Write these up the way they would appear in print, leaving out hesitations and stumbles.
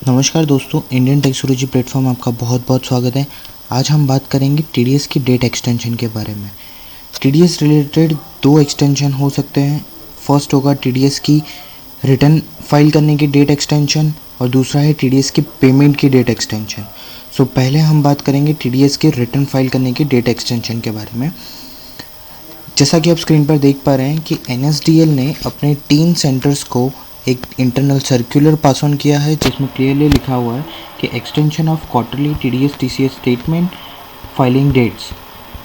नमस्कार दोस्तों, Indian technology platform में आपका बहुत बहुत स्वागत है। आज हम बात करेंगे टीडीएस की डेट एक्सटेंशन के बारे में। टीडीएस रिलेटेड दो एक्सटेंशन हो सकते हैं। फर्स्ट होगा टीडीएस की रिटर्न फाइल करने की डेट एक्सटेंशन और दूसरा है टीडीएस की पेमेंट की डेट एक्सटेंशन। सो पहले हम बात करेंगे टीडीएस की रिटर्न फाइल करने की डेट एक्सटेंशन के बारे में। जैसा कि आप स्क्रीन पर देख पा रहे हैं कि एनएसडीएल ने अपने 3 सेंटर्स को एक इंटरनल सर्कुलर पास ऑन किया है, जिसमें क्लियरली लिखा हुआ है कि extension of quarterly TDS TCS statement filing dates.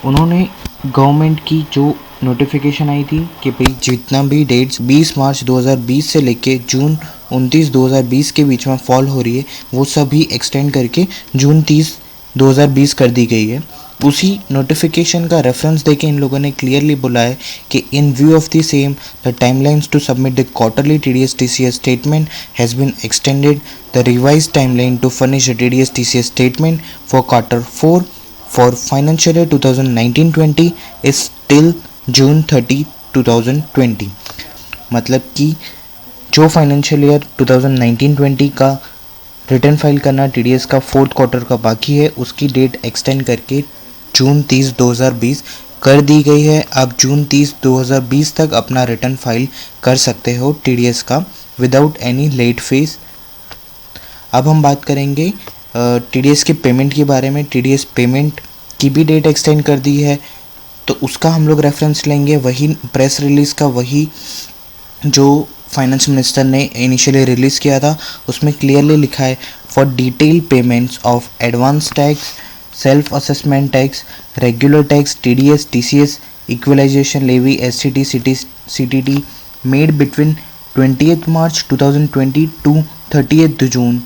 उन्होंने गवर्नमेंट की जो नोटिफिकेशन आई थी कि भाई जितना भी डेट्स 20 मार्च 2020 से लेके जून 29 2020 के बीच में फॉल हो रही है, वो सभी एक्सटेंड करके जून 30 2020 कर दी गई है। उसी नोटिफिकेशन का रेफरेंस देके इन लोगों ने क्लियरली बोला है कि in view of the same the timelines to submit the quarterly TDS TCS statement has been extended. The revised timeline to furnish the TDS TCS statement for quarter 4 for financial year 2019-20 is till June 30 2020। मतलब कि जो financial year 2019-20 का return file करना TDS का 4th quarter का बाकी है, उसकी डेट एक्सटेंड करके जून 30 2020 कर दी गई है। आप जून 30 2020 तक अपना रिटर्न फाइल कर सकते हो टीडीएस का विदाउट एनी लेट फीस। अब हम बात करेंगे टीडीएस के पेमेंट के बारे में। टीडीएस पेमेंट की भी डेट एक्सटेंड कर दी है, तो उसका हम लोग रेफरेंस लेंगे वही प्रेस रिलीज़ का, वही जो फाइनेंस मिनिस्टर ने इनिशियली रिलीज़ किया था। उसमें क्लियरली लिखा है for detail payments of advance tax, self assessment tax, regular tax, TDS TCS equalisation levy, STT CTT made between 20th March 2020 to 30th June,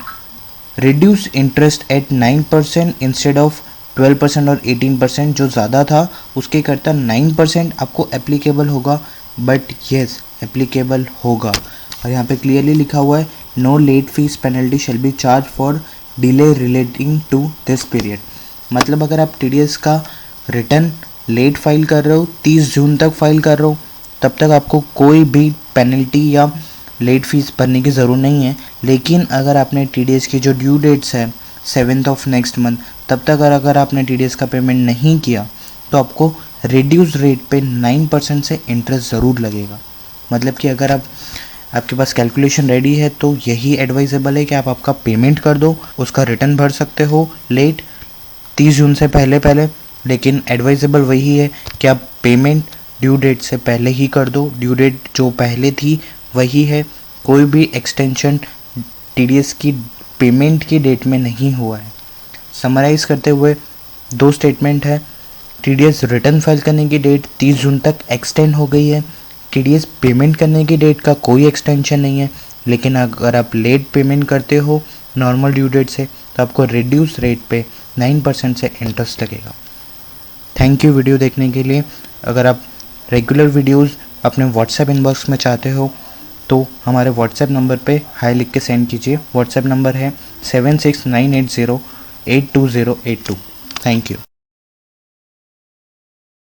reduce interest at 9% instead of 12% और 18%। जो ज़्यादा था उसके करता 9% आपको एप्लीकेबल होगा, बट येस एप्लीकेबल होगा। और यहाँ पे क्लियरली लिखा हुआ है no late fee penalty shall be charge for delay relating to this period. मतलब अगर आप टीडीएस का रिटर्न लेट फाइल कर रहे हो, 30 जून तक फाइल कर रहे हो, तब तक आपको कोई भी पेनल्टी या लेट फीस भरने की ज़रूरत नहीं है। लेकिन अगर आपने टीडीएस की जो ड्यू डेट्स है 7th of नेक्स्ट मंथ, तब तक अगर आपने टीडीएस का पेमेंट नहीं किया तो आपको रिड्यूस रेट पे 9% से इंटरेस्ट ज़रूर लगेगा। मतलब कि अगर आपके पास कैलकुलेशन रेडी है तो यही एडवाइजेबल है कि आप आपका पेमेंट कर दो, उसका रिटर्न भर सकते हो लेट 30 जून से पहले। लेकिन एडवाइजेबल वही है कि आप पेमेंट ड्यू डेट से पहले ही कर दो। ड्यू डेट जो पहले थी वही है, कोई भी एक्सटेंशन टीडीएस की पेमेंट की डेट में नहीं हुआ है। समराइज़ करते हुए 2 स्टेटमेंट है। टीडीएस रिटर्न फाइल करने की डेट 30 जून तक एक्सटेंड हो गई है। टीडीएस पेमेंट करने की डेट का कोई एक्सटेंशन नहीं है, लेकिन अगर आप लेट पेमेंट करते हो नॉर्मल ड्यू डेट से तो आपको रिड्यूस रेट पे 9% से इंटरेस्ट लगेगा। थैंक यू वीडियो देखने के लिए। अगर आप रेगुलर वीडियोस अपने व्हाट्सएप इनबॉक्स में चाहते हो तो हमारे व्हाट्सएप नंबर पे हाई लिख के सेंड कीजिए। व्हाट्सएप नंबर है 7698082082। Thank you.